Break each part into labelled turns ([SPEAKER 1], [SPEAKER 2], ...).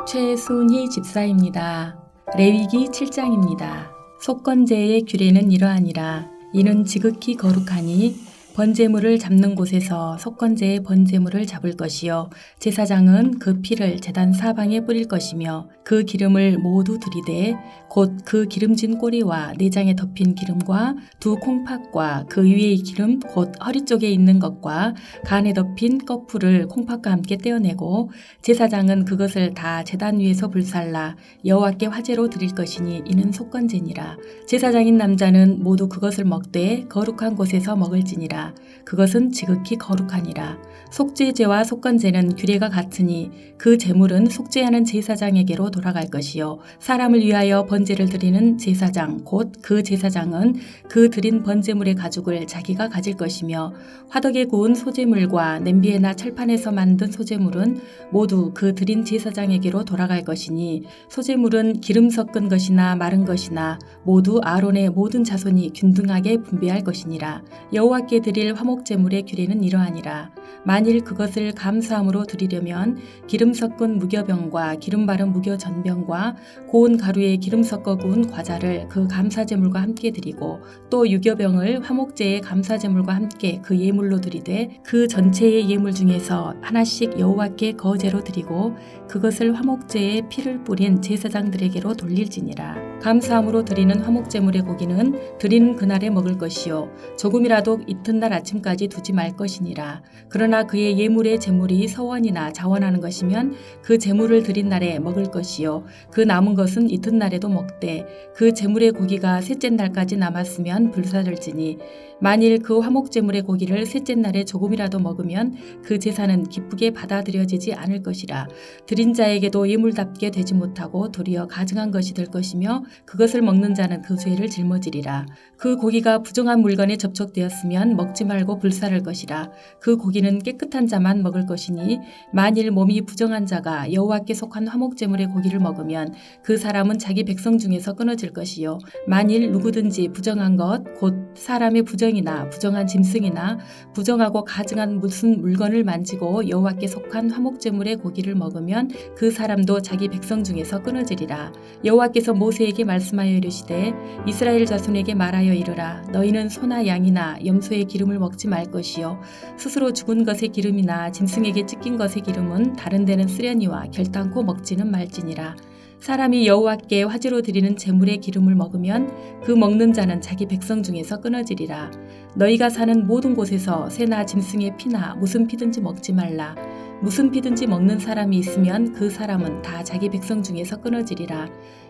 [SPEAKER 1] 최순희 집사입니다. 레위기 7장입니다. 속건제의 규례는 이러하니라. 이는 지극히 거룩하니 번제물을 잡는 곳에서 속건제의 번제물을 잡을 것이요 제사장은 그 피를 제단 사방에 뿌릴 것이며 그 기름을 모두 들이되 곧 그 기름진 꼬리와 내장에 덮인 기름과 두 콩팥과 그 위의 기름 곧 허리 쪽에 있는 것과 간에 덮인 꺼풀을 콩팥과 함께 떼어내고 제사장은 그것을 다 제단 위에서 불살라 여호와께 화제로 드릴 것이니 이는 속건제니라. 제사장인 남자는 모두 그것을 먹되 거룩한 곳에서 먹을지니라. 그것은 지극히 거룩하니라. 속죄제와 속건제는 규례가 같으니 그 제물은 속죄하는 제사장에게로 돌아갈 것이요 사람을 위하여 번제를 드리는 제사장 곧 그 제사장은 그 드린 번제물의 가죽을 자기가 가질 것이며 화덕에 구운 소제물과 냄비에나 철판에서 만든 소제물은 모두 그 드린 제사장에게로 돌아갈 것이니 소제물은 기름 섞은 것이나 마른 것이나 모두 아론의 모든 자손이 균등하게 분배할 것이니라. 여호와께 드릴 화목제물의 규례는 이러하니라. 만일 그것을 감사함으로 드리려면 기름 섞은 무교병과 기름 바른 무교전병과 고운 가루에 기름 섞어 구운 과자를 그 감사제물과 함께 드리고 또 유교병을 화목제의 감사제물과 함께 그 예물로 드리되 그 전체의 예물 중에서 하나씩 여호와께 거제로 드리고 그것을 화목제에 피를 뿌린 제사장들에게로 돌릴지니라. 감사함으로 드리는 화목제물의 고기는 드리는 그날에 먹을 것이요 조금이라도 이튿날 아침까지 두지 말 것이니라. 그러나 그의 예물의 제물이 서원이나 자원하는 것이면 그 제물을 드린 날에 먹을 것이요 그 남은 것은 이튿날에도 먹되 그 제물의 고기가 셋째 날까지 남았으면 불사를지니 만일 그 화목제물의 고기를 셋째 날에 조금이라도 먹으면 그 제사는 기쁘게 받아들여지지 않을 것이라. 드린 자에게도 예물답게 되지 못하고 도리어 가증한 것이 될 것이며 그것을 먹는 자는 그 죄를 짊어지리라. 그 고기가 부정한 물건에 접촉되었으면 먹지 말고 불사를 것이라. 그 고기는 깨끗한 자만 먹을 것이니 만일 몸이 부정한 자가 여호와께 속한 화목제물의 고기를 먹으면 그 사람은 자기 백성 중에서 끊어질 것이요 만일 누구든지 부정한 것 곧 사람의 부정이나 부정한 짐승이나 부정하고 가증한 무슨 물건을 만지고 여호와께 속한 화목제물의 고기를 먹으면 그 사람도 자기 백성 중에서 끊어지리라. 여호와께서 모세에게 말씀하여 이르시되 이스라엘 자손에게 말하여 이르라. 너희는 소나 양이나 염소의 기름을 먹지 말 것이요 스스로 죽은 것의 기름이나 짐승에게 찢긴 것의 기름은 다른 데는 쓰려니와 결단코 먹지는 말지니라. 사람이 여호와께 화제로 드리는 제물의 기름을 먹으면 그 먹는 자는 자기 백성 중에서 끊어지리라. 너희가 사는 모든 곳에서 새나 짐승의 피나 무슨 피든지 먹지 말라. 무슨 피든지 먹는 사람이 있으면 그 사람은 다 자기 백성 중에서 끊어지리라.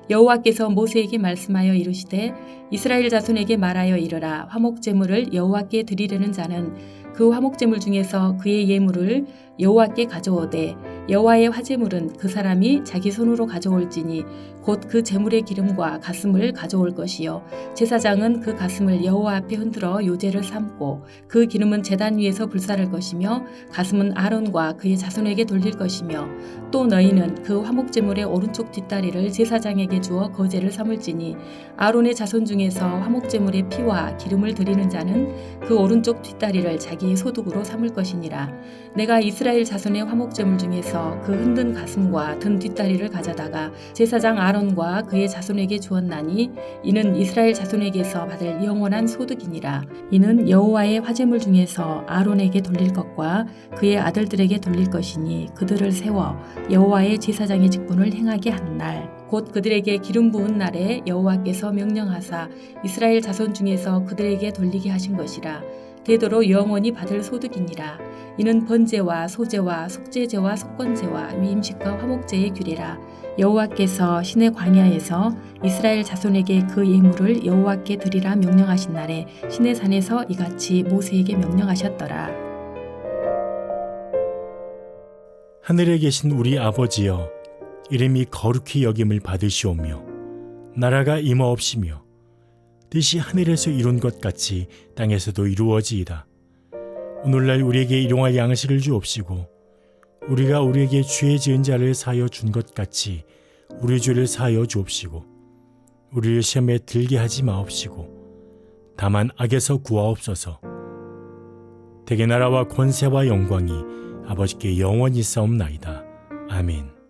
[SPEAKER 1] 여호와께서 모세에게 말씀하여 이르시되 이스라엘 자손에게 말하여 이르라. 화목제물을 여호와께 드리려는 자는 그 화목제물 중에서 그의 예물을 여호와께 가져오되 여호와의 화제물은 그 사람이 자기 손으로 가져올지니 곧 그 제물의 기름과 가슴을 가져올 것이요 제사장은 그 가슴을 여호와 앞에 흔들어 요제를 삼고 그 기름은 제단 위에서 불사를 것이며 가슴은 아론과 그의 자손에게 돌릴 것이며 또 너희는 그 화목제물의 오른쪽 뒷다리를 제사장에게 주어 거제를 삼을지니 아론의 자손 중에서 화목제물의 피와 기름을 드리는 자는 그 오른쪽 뒷다리를 자기의 소득으로 삼을 것이니라. 내가 이스라엘 자손의 화목제물 중에서 그 흔든 가슴과 든 뒷다리를 가져다가 제사장 아론과 그의 자손에게 주었나니 이는 이스라엘 자손에게서 받을 영원한 소득이니라. 이는 여호와의 화제물 중에서 아론에게 돌릴 것과 그의 아들들에게 돌릴 것이니 그들을 세워 여호와의 제사장의 직분을 행하게 한 날 곧 그들에게 기름 부은 날에 여호와께서 명령하사 이스라엘 자손 중에서 그들에게 돌리게 하신 것이라. 되도록 영원히 받을 소득이니라. 이는 번제와 소제와 속죄제와 속건제와 위임식과 화목제의 규례라. 여호와께서 시내 광야에서 이스라엘 자손에게 그 예물을 여호와께 드리라 명령하신 날에 시내 산에서 이같이 모세에게 명령하셨더라.
[SPEAKER 2] 하늘에 계신 우리 아버지여, 이름이 거룩히 여김을 받으시오며 나라가 임하옵시며 뜻이 하늘에서 이룬 것 같이 땅에서도 이루어지이다. 오늘날 우리에게 일용할 양식을 주옵시고 우리가 우리에게 죄 지은 자를 사하여 준 것 같이 우리 죄를 사하여 주옵시고 우리를 시험에 들게 하지 마옵시고 다만 악에서 구하옵소서. 대개 나라와 권세와 영광이 아버지께 영원히 싸움나이다. 아멘.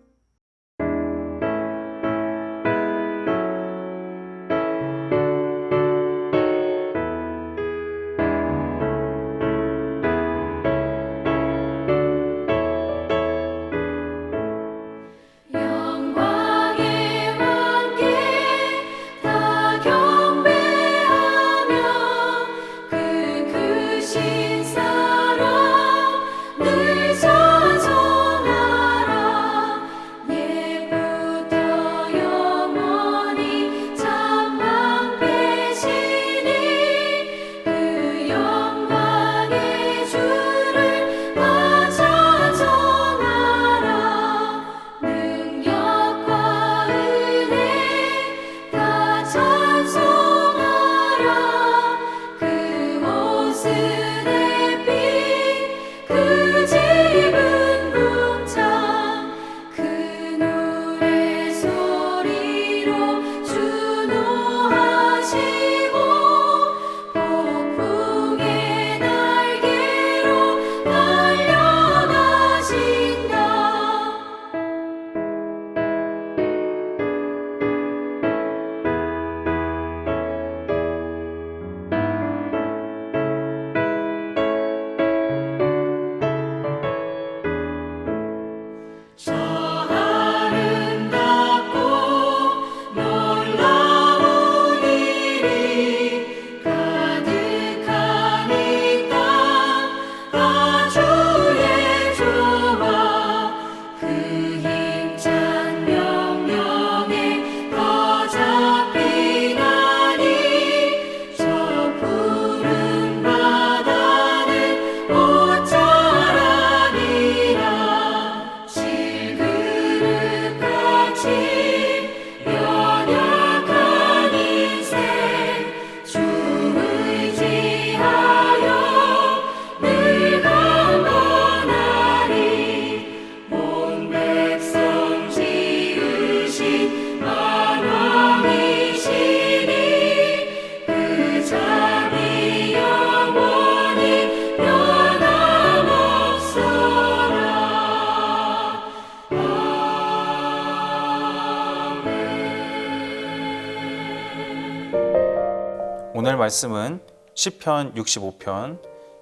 [SPEAKER 3] 오늘 말씀은 시편 65편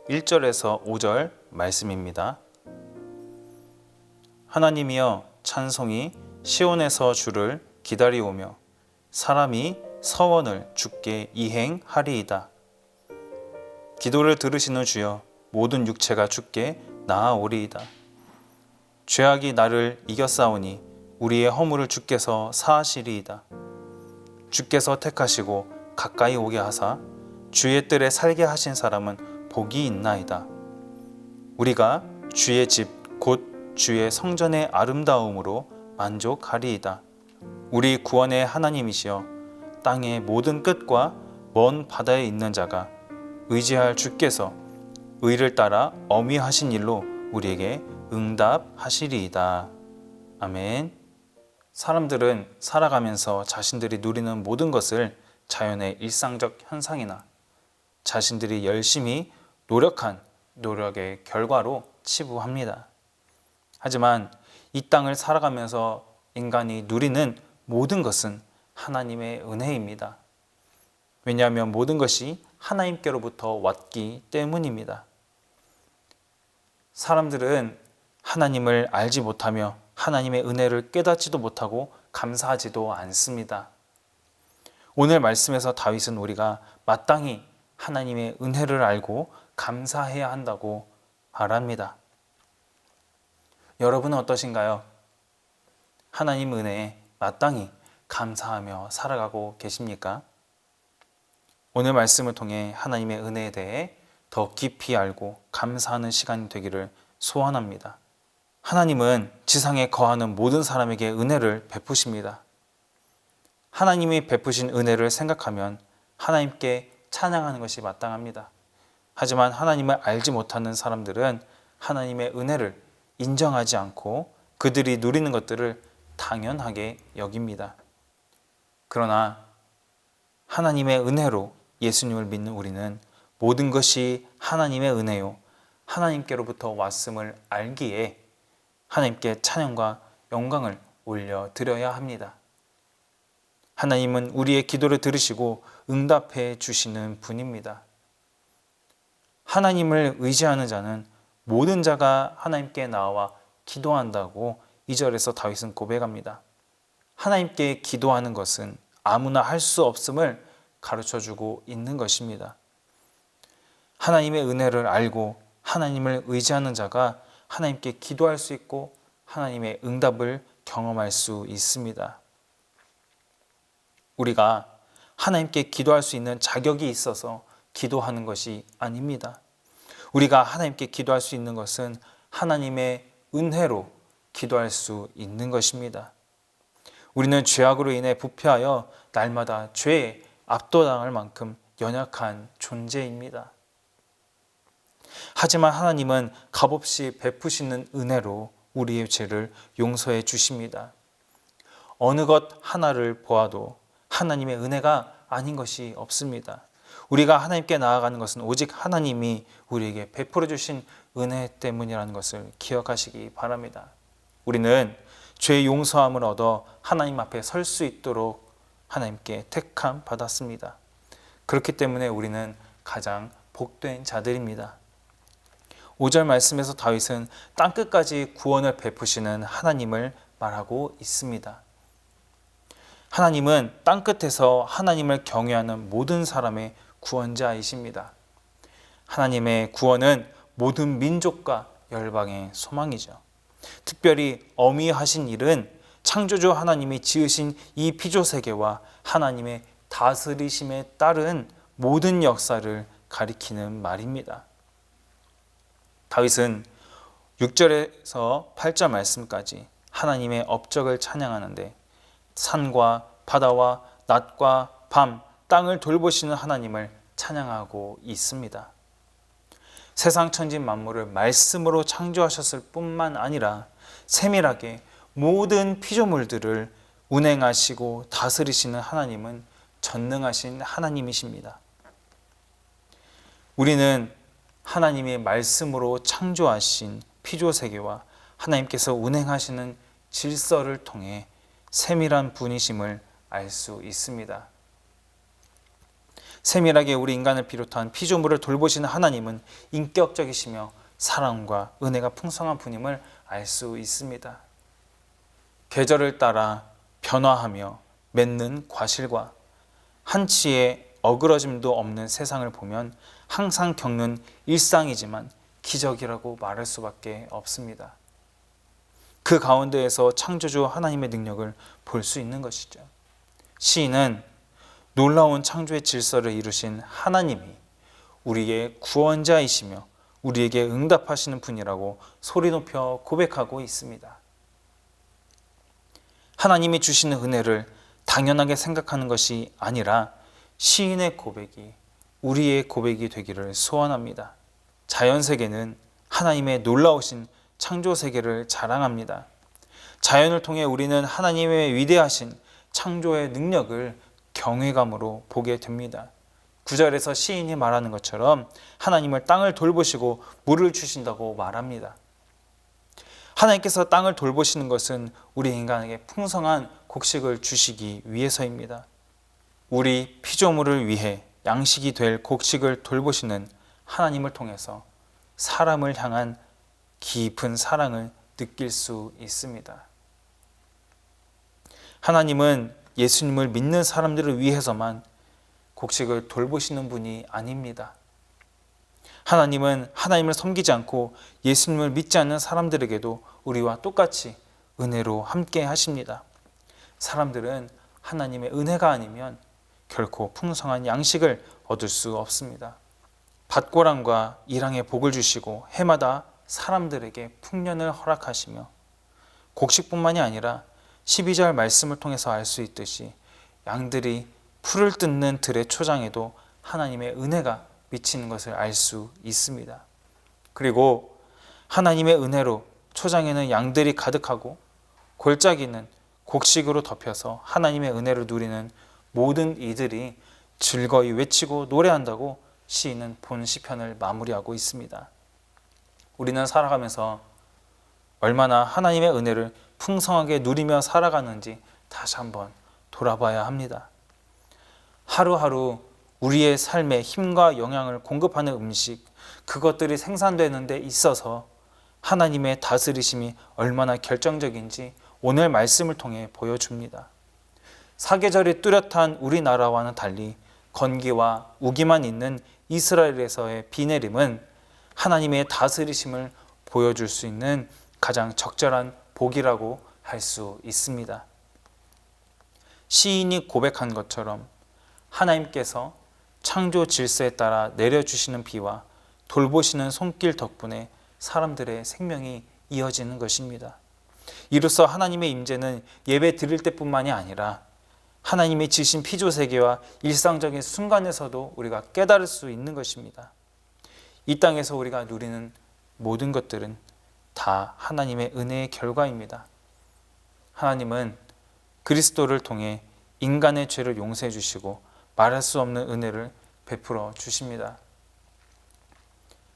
[SPEAKER 3] 1절에서 5절 말씀입니다. 하나님이여 찬송이 시온에서 주를 기다리오며 사람이 서원을 주께 이행하리이다. 기도를 들으시는 주여 모든 육체가 주께 나아오리이다. 죄악이 나를 이겼사오니 우리의 허물을 주께서 사하시리이다. 주께서 택하시고 가까이 오게 하사 주의 뜰에 살게 하신 사람은 복이 있나이다. 우리가 주의 집 곧 주의 성전의 아름다움으로 만족하리이다. 우리 구원의 하나님이시여 땅의 모든 끝과 먼 바다에 있는 자가 의지할 주께서 의를 따라 어미하신 일로 우리에게 응답하시리이다. 아멘. 사람들은 살아가면서 자신들이 누리는 모든 것을 자연의 일상적 현상이나 자신들이 열심히 노력한 노력의 결과로 치부합니다. 하지만 이 땅을 살아가면서 인간이 누리는 모든 것은 하나님의 은혜입니다. 왜냐하면 모든 것이 하나님께로부터 왔기 때문입니다. 사람들은 하나님을 알지 못하며 하나님의 은혜를 깨닫지도 못하고 감사하지도 않습니다. 오늘 말씀에서 다윗은 우리가 마땅히 하나님의 은혜를 알고 감사해야 한다고 말합니다. 여러분은 어떠신가요? 하나님 은혜에 마땅히 감사하며 살아가고 계십니까? 오늘 말씀을 통해 하나님의 은혜에 대해 더 깊이 알고 감사하는 시간이 되기를 소원합니다. 하나님은 지상에 거하는 모든 사람에게 은혜를 베푸십니다. 하나님이 베푸신 은혜를 생각하면 하나님께 찬양하는 것이 마땅합니다. 하지만 하나님을 알지 못하는 사람들은 하나님의 은혜를 인정하지 않고 그들이 누리는 것들을 당연하게 여깁니다. 그러나 하나님의 은혜로 예수님을 믿는 우리는 모든 것이 하나님의 은혜요 하나님께로부터 왔음을 알기에 하나님께 찬양과 영광을 올려드려야 합니다. 하나님은 우리의 기도를 들으시고 응답해 주시는 분입니다. 하나님을 의지하는 자는 모든 자가 하나님께 나와 기도한다고 2절에서 다윗은 고백합니다. 하나님께 기도하는 것은 아무나 할 수 없음을 가르쳐주고 있는 것입니다. 하나님의 은혜를 알고 하나님을 의지하는 자가 하나님께 기도할 수 있고 하나님의 응답을 경험할 수 있습니다. 우리가 하나님께 기도할 수 있는 자격이 있어서 기도하는 것이 아닙니다. 우리가 하나님께 기도할 수 있는 것은 하나님의 은혜로 기도할 수 있는 것입니다. 우리는 죄악으로 인해 부패하여 날마다 죄에 압도당할 만큼 연약한 존재입니다. 하지만 하나님은 값없이 베푸시는 은혜로 우리의 죄를 용서해 주십니다. 어느 것 하나를 보아도 하나님의 은혜가 아닌 것이 없습니다. 우리가 하나님께 나아가는 것은 오직 하나님이 우리에게 베풀어 주신 은혜 때문이라는 것을 기억하시기 바랍니다. 우리는 죄의 용서함을 얻어 하나님 앞에 설 수 있도록 하나님께 택함 받았습니다. 그렇기 때문에 우리는 가장 복된 자들입니다. 5절 말씀에서 다윗은 땅끝까지 구원을 베푸시는 하나님을 말하고 있습니다. 하나님은 땅끝에서 하나님을 경외하는 모든 사람의 구원자이십니다. 하나님의 구원은 모든 민족과 열방의 소망이죠. 특별히 어미하신 일은 창조주 하나님이 지으신 이 피조세계와 하나님의 다스리심에 따른 모든 역사를 가리키는 말입니다. 다윗은 6절에서 8절 말씀까지 하나님의 업적을 찬양하는데 산과 바다와 낮과 밤, 땅을 돌보시는 하나님을 찬양하고 있습니다. 세상 천지 만물을 말씀으로 창조하셨을 뿐만 아니라 세밀하게 모든 피조물들을 운행하시고 다스리시는 하나님은 전능하신 하나님이십니다. 우리는 하나님의 말씀으로 창조하신 피조세계와 하나님께서 운행하시는 질서를 통해 세밀한 분이심을 알 수 있습니다. 세밀하게 우리 인간을 비롯한 피조물을 돌보시는 하나님은 인격적이시며 사랑과 은혜가 풍성한 분임을 알 수 있습니다. 계절을 따라 변화하며 맺는 과실과 한치의 어그러짐도 없는 세상을 보면 항상 겪는 일상이지만 기적이라고 말할 수밖에 없습니다. 그 가운데에서 창조주 하나님의 능력을 볼 수 있는 것이죠. 시인은 놀라운 창조의 질서를 이루신 하나님이 우리의 구원자이시며 우리에게 응답하시는 분이라고 소리 높여 고백하고 있습니다. 하나님이 주시는 은혜를 당연하게 생각하는 것이 아니라 시인의 고백이 우리의 고백이 되기를 소원합니다. 자연세계는 하나님의 놀라우신 창조세계를 자랑합니다. 자연을 통해 우리는 하나님의 위대하신 창조의 능력을 경외감으로 보게 됩니다. 9절에서 시인이 말하는 것처럼 하나님을 땅을 돌보시고 물을 주신다고 말합니다. 하나님께서 땅을 돌보시는 것은 우리 인간에게 풍성한 곡식을 주시기 위해서입니다. 우리 피조물을 위해 양식이 될 곡식을 돌보시는 하나님을 통해서 사람을 향한 깊은 사랑을 느낄 수 있습니다. 하나님은 예수님을 믿는 사람들을 위해서만 곡식을 돌보시는 분이 아닙니다. 하나님은 하나님을 섬기지 않고 예수님을 믿지 않는 사람들에게도 우리와 똑같이 은혜로 함께 하십니다. 사람들은 하나님의 은혜가 아니면 결코 풍성한 양식을 얻을 수 없습니다. 밭고랑과 이랑의 복을 주시고 해마다 사람들에게 풍년을 허락하시며 곡식뿐만이 아니라 12절 말씀을 통해서 알 수 있듯이 양들이 풀을 뜯는 들의 초장에도 하나님의 은혜가 미치는 것을 알 수 있습니다. 그리고 하나님의 은혜로 초장에는 양들이 가득하고 골짜기는 곡식으로 덮여서 하나님의 은혜를 누리는 모든 이들이 즐거이 외치고 노래한다고 시인은 본 시편을 마무리하고 있습니다. 우리는 살아가면서 얼마나 하나님의 은혜를 풍성하게 누리며 살아가는지 다시 한번 돌아봐야 합니다. 하루하루 우리의 삶에 힘과 영향을 공급하는 음식, 그것들이 생산되는 데 있어서 하나님의 다스리심이 얼마나 결정적인지 오늘 말씀을 통해 보여줍니다. 사계절이 뚜렷한 우리나라와는 달리 건기와 우기만 있는 이스라엘에서의 비 내림은 하나님의 다스리심을 보여줄 수 있는 가장 적절한 복이라고 할 수 있습니다. 시인이 고백한 것처럼 하나님께서 창조 질서에 따라 내려주시는 비와 돌보시는 손길 덕분에 사람들의 생명이 이어지는 것입니다. 이로써 하나님의 임재는 예배 드릴 때뿐만이 아니라 하나님의 지신 피조세계와 일상적인 순간에서도 우리가 깨달을 수 있는 것입니다. 이 땅에서 우리가 누리는 모든 것들은 다 하나님의 은혜의 결과입니다. 하나님은 그리스도를 통해 인간의 죄를 용서해 주시고 말할 수 없는 은혜를 베풀어 주십니다.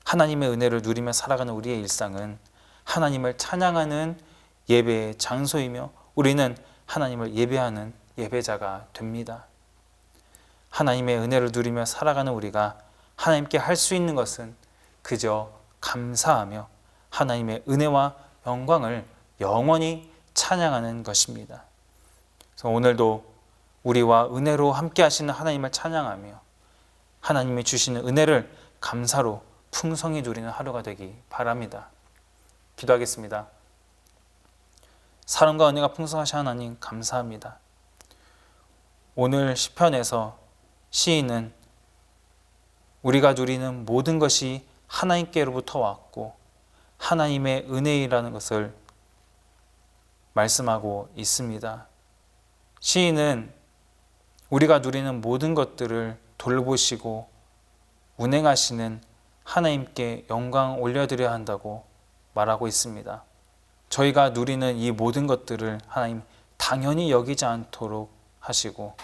[SPEAKER 3] 하나님의 은혜를 누리며 살아가는 우리의 일상은 하나님을 찬양하는 예배의 장소이며 우리는 하나님을 예배하는 예배자가 됩니다. 하나님의 은혜를 누리며 살아가는 우리가 하나님께 할 수 있는 것은 그저 감사하며 하나님의 은혜와 영광을 영원히 찬양하는 것입니다. 그래서 오늘도 우리와 은혜로 함께 하시는 하나님을 찬양하며 하나님이 주시는 은혜를 감사로 풍성히 누리는 하루가 되기 바랍니다. 기도하겠습니다. 사랑과 은혜가 풍성하신 하나님 감사합니다. 오늘 시편에서 시인은 우리가 누리는 모든 것이 하나님께로부터 왔고 하나님의 은혜이라는 것을 말씀하고 있습니다. 시인은 우리가 누리는 모든 것들을 돌보시고 운행하시는 하나님께 영광 올려드려야 한다고 말하고 있습니다. 저희가 누리는 이 모든 것들을 하나님 당연히 여기지 않도록 하시고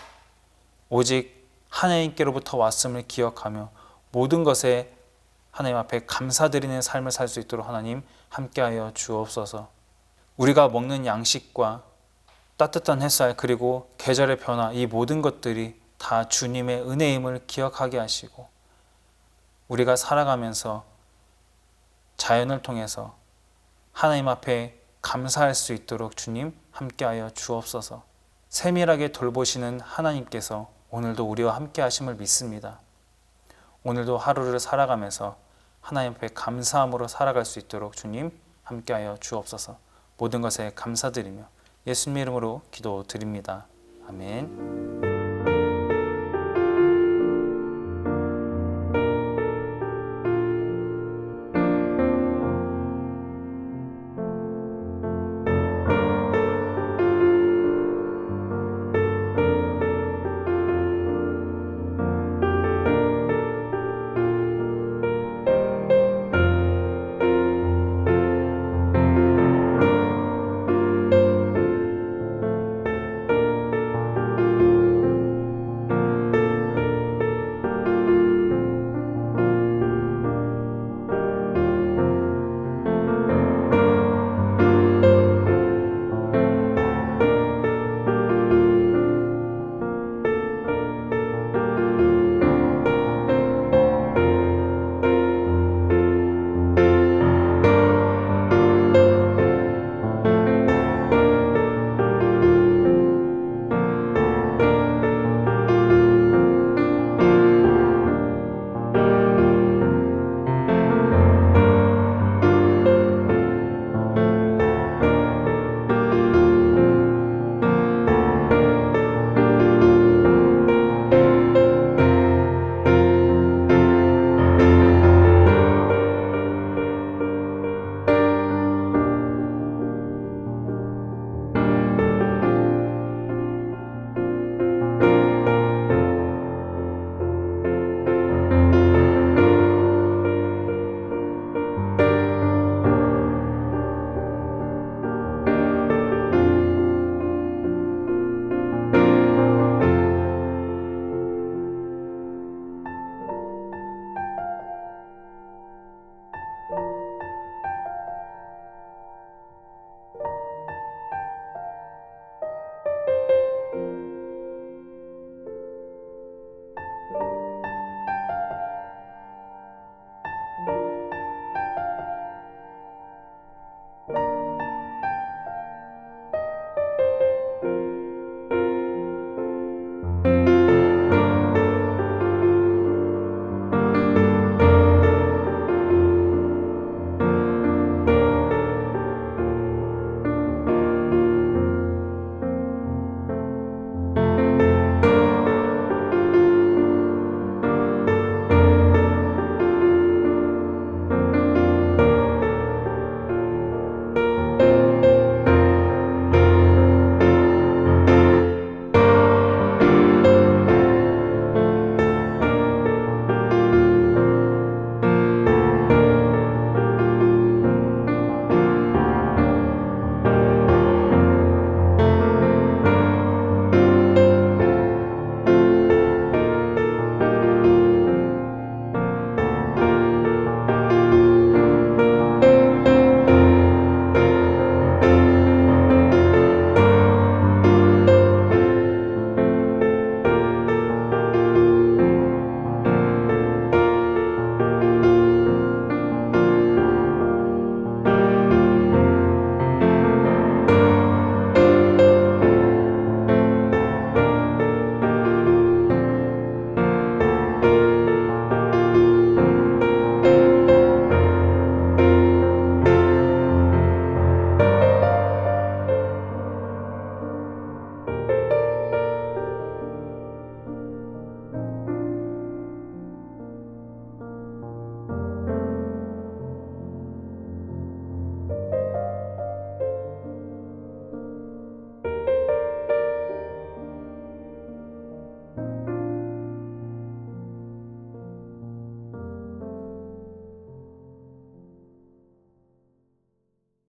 [SPEAKER 3] 오직 하나님께로부터 왔음을 기억하며 모든 것에 하나님 앞에 감사드리는 삶을 살 수 있도록 하나님 함께하여 주옵소서. 우리가 먹는 양식과 따뜻한 햇살 그리고 계절의 변화 이 모든 것들이 다 주님의 은혜임을 기억하게 하시고 우리가 살아가면서 자연을 통해서 하나님 앞에 감사할 수 있도록 주님 함께하여 주옵소서. 세밀하게 돌보시는 하나님께서 오늘도 우리와 함께 하심을 믿습니다. 오늘도 하루를 살아가면서 하나님 앞에 감사함으로 살아갈 수 있도록 주님 함께하여 주옵소서. 모든 것에 감사드리며 예수님 이름으로 기도드립니다. 아멘.